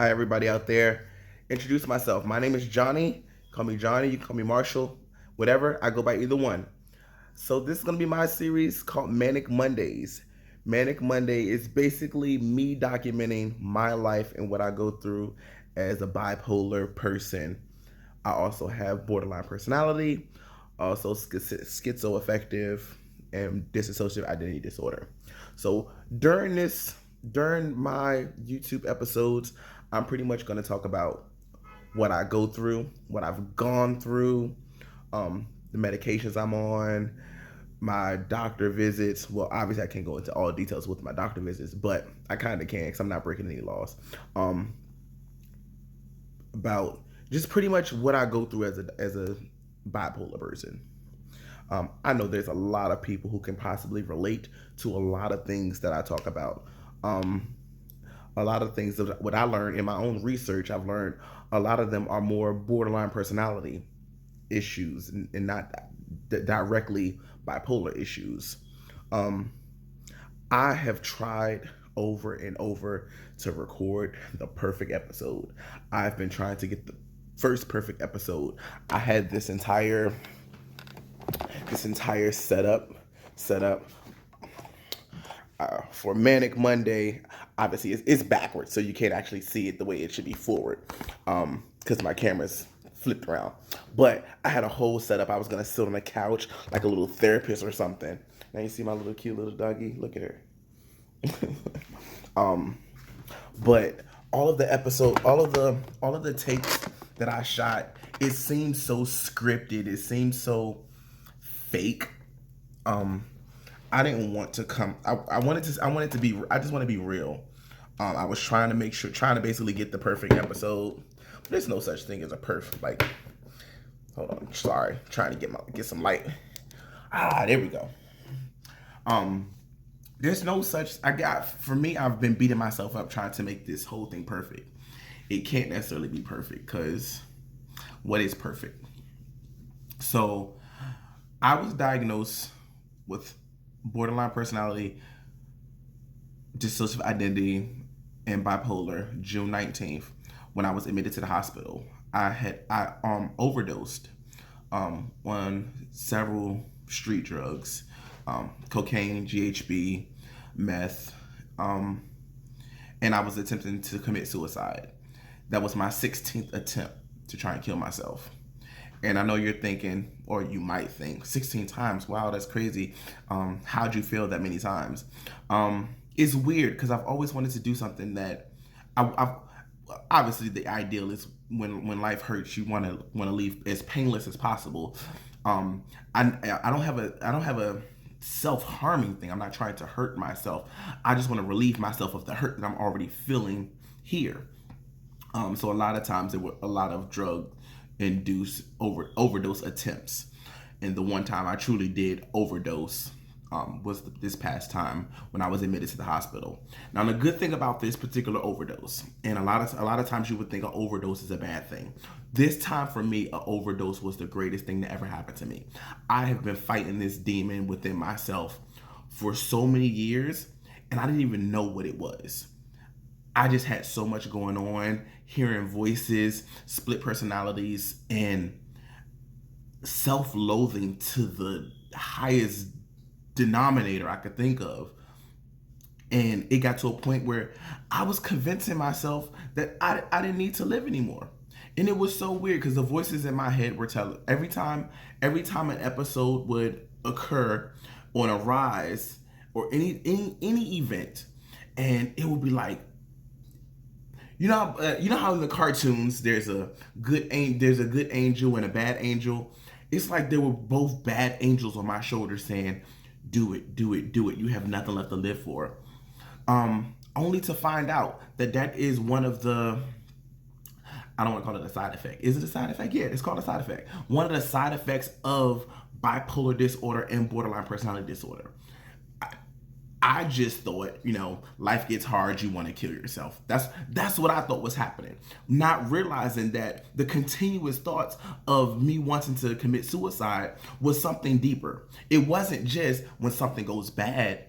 Hi, everybody out there. Introduce myself. My name is Johnny. Call me Johnny. You can call me Marshall. Whatever. I go by either one. So this is gonna be my series called Manic Mondays. Manic Monday is basically me documenting my life and what I go through as a bipolar person. I also have borderline personality, also schizoaffective, and dissociative identity disorder. So during my YouTube episodes, I'm pretty much going to talk about what I go through, what I've gone through, the medications I'm on, my doctor visits. Well, obviously, I can't go into all details with my doctor visits, but I kind of can because I'm not breaking any laws. Um, about just pretty much what I go through as a bipolar person. I know there's a lot of people who can possibly relate to a lot of things that I talk about. Um, a lot of things that what I learned in my own research, I've learned a lot of them are more borderline personality issues and not directly bipolar issues. Um, I have tried over and over to record the perfect episode. I've been trying to get the first perfect episode. I had this entire setup for Manic Monday. Obviously, it's backwards, so you can't actually see it the way it should be forward, because my camera's flipped around. But I had a whole setup. I was gonna sit on a couch like a little therapist or something. Now you see my little cute little doggy. Look at her. um, but all of the tapes that I shot, it seems so scripted. It seems so fake. Um, I didn't want to come. I wanted to be. I just want to be real. I was trying to basically get the perfect episode. But there's no such thing as a perfect. Like, hold on. Sorry, trying to get some light. There we go. Um, there's no such. For me. I've been beating myself up trying to make this whole thing perfect. It can't necessarily be perfect because what is perfect? So I was diagnosed with borderline personality, dissociative identity, and bipolar June 19th when I was admitted to the hospital. I overdosed on several street drugs, cocaine, GHB, meth, and I was attempting to commit suicide. That was my 16th attempt to try and kill myself. And I know you're thinking, or you might think, 16 times. Wow, that's crazy. How'd you feel that many times? It's weird because I've always wanted to do something that I've obviously the ideal is when life hurts, you want to leave as painless as possible. I don't have a self-harming thing. I'm not trying to hurt myself. I just want to relieve myself of the hurt that I'm already feeling here. So a lot of times there were a lot of drug induced overdose attempts, and the one time I truly did overdose was this past time when I was admitted to the hospital. Now the good thing about this particular overdose, and a lot of times you would think an overdose is a bad thing. This time for me, an overdose was the greatest thing that ever happened to me. I have been fighting this demon within myself for so many years, and I didn't even know what it was. I just had so much going on, hearing voices, split personalities, and self-loathing to the highest denominator I could think of. And it got to a point where I was convincing myself that I didn't need to live anymore. And it was so weird because the voices in my head were telling every time an episode would occur on a rise or any event, and it would be like, you know how in the cartoons there's a good angel and a bad angel. It's like they were both bad angels on my shoulder saying, "Do it, do it, do it. You have nothing left to live for." Only to find out that is one of the, I don't want to call it a side effect. Is it a side effect? Yeah, it's called a side effect. One of the side effects of bipolar disorder and borderline personality disorder. I just thought, life gets hard, you want to kill yourself. That's what I thought was happening. Not realizing that the continuous thoughts of me wanting to commit suicide was something deeper. It wasn't just when something goes bad.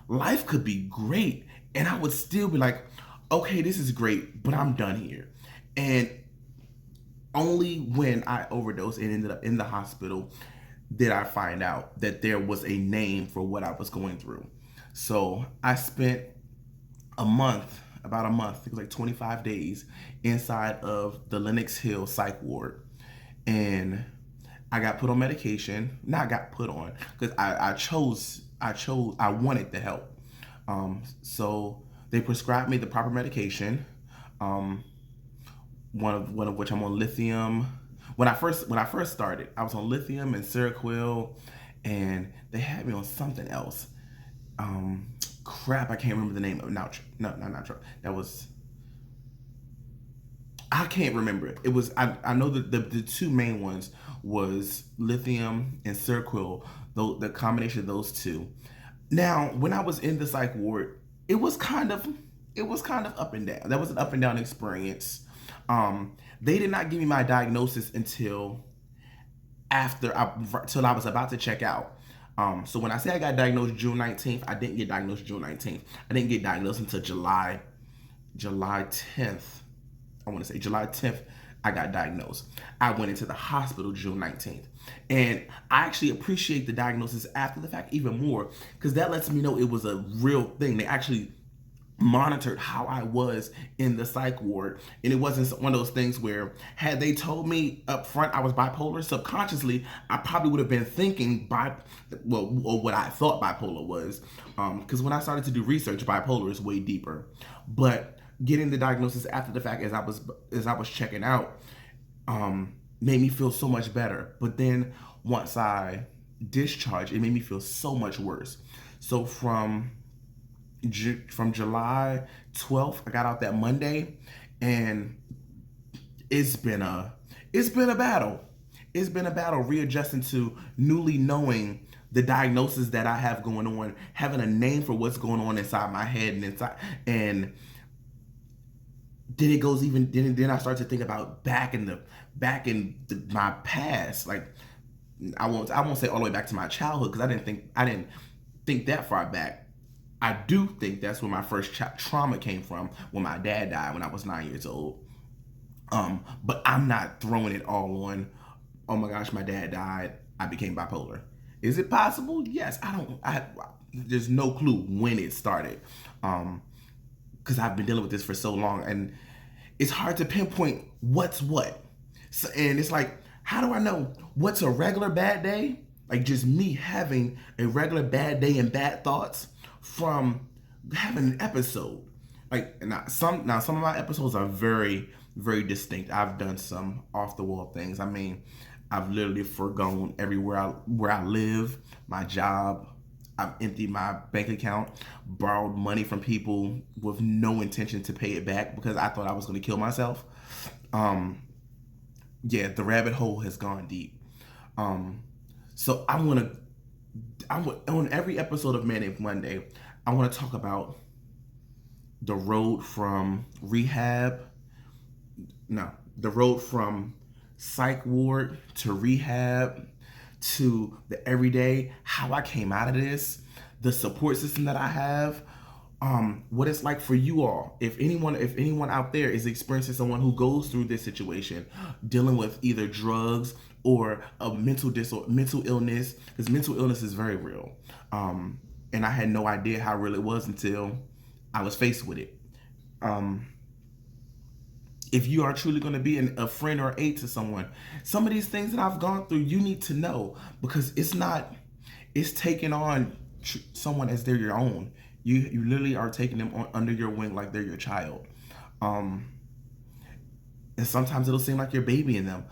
Life could be great, and I would still be like, okay, this is great, but I'm done here. And only when I overdosed and ended up in the hospital did I find out that there was a name for what I was going through. So I spent a month, about a month, it was like 25 days inside of the Lenox Hill psych ward. And I got put on medication. Not got put on, because I wanted the help. So they prescribed me the proper medication. One of which I'm on lithium. When I first started, I was on lithium and Seroquel, and they had me on something else. Crap, I can't remember the name of it. Not Nitro. That was, I can't remember it. It was, I know that the two main ones was lithium and Seroquel. The combination of those two. Now, when I was in the psych ward, it was kind of up and down. That was an up and down experience. They did not give me my diagnosis until till I was about to check out. So when I say I got diagnosed June 19th, I didn't get diagnosed June 19th. I didn't get diagnosed until July 10th. I want to say July 10th, I got diagnosed. I went into the hospital June 19th. And I actually appreciate the diagnosis after the fact even more, because that lets me know it was a real thing. They actually monitored how I was in the psych ward, and it wasn't one of those things where, had they told me up front I was bipolar, subconsciously I probably would have been thinking or what I thought bipolar was, because when I started to do research, bipolar is way deeper. But getting the diagnosis after the fact, as I was checking out, made me feel so much better. But then once I discharged, it made me feel so much worse. So from July 12th, I got out that Monday, and it's been a battle. It's been a battle readjusting to newly knowing the diagnosis that I have going on, having a name for what's going on inside my head and inside. And then I start to think about back in my past. Like, I won't say all the way back to my childhood, because I didn't think that far back. I do think that's where my first trauma came from, when my dad died when I was 9 years old. But I'm not throwing it all on, oh my gosh, my dad died, I became bipolar. Is it possible? Yes. There's no clue when it started, because I've been dealing with this for so long, and it's hard to pinpoint what's what. So, and it's like, how do I know what's a regular bad day? Like, just me having a regular bad day and bad thoughts, from having an episode. Like, some of my episodes are very, very distinct. I've done some off the wall things. I mean, I've literally forgone everywhere where I live, my job. I've emptied my bank account, borrowed money from people with no intention to pay it back, because I thought I was going to kill myself. Yeah, the rabbit hole has gone deep. So on every episode of Manic Monday, I want to talk about the road from psych ward to rehab to the everyday, how I came out of this, the support system that I have, what it's like for you all. If anyone out there is experiencing someone who goes through this situation, dealing with either drugs or a mental illness, because mental illness is very real. And I had no idea how real it was until I was faced with it. If you are truly going to be a friend or aid to someone, some of these things that I've gone through, you need to know, because it's taking on someone as they're your own. You literally are taking them under your wing like they're your child. And sometimes it'll seem like you're babying them.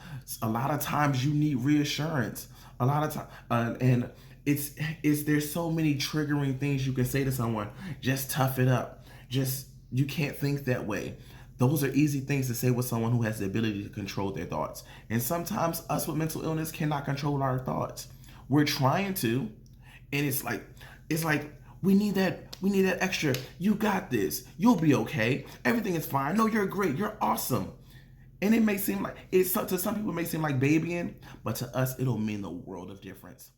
A lot of times you need reassurance. A lot of time, and there's so many triggering things you can say to someone. Just tough it up. You can't think that way. Those are easy things to say with someone who has the ability to control their thoughts. And sometimes us with mental illness cannot control our thoughts. We're trying to, and it's like we need that extra. You got this. You'll be okay. Everything is fine. No, you're great. You're awesome. And it may seem like to some people it may seem like babying, but to us it'll mean the world of difference.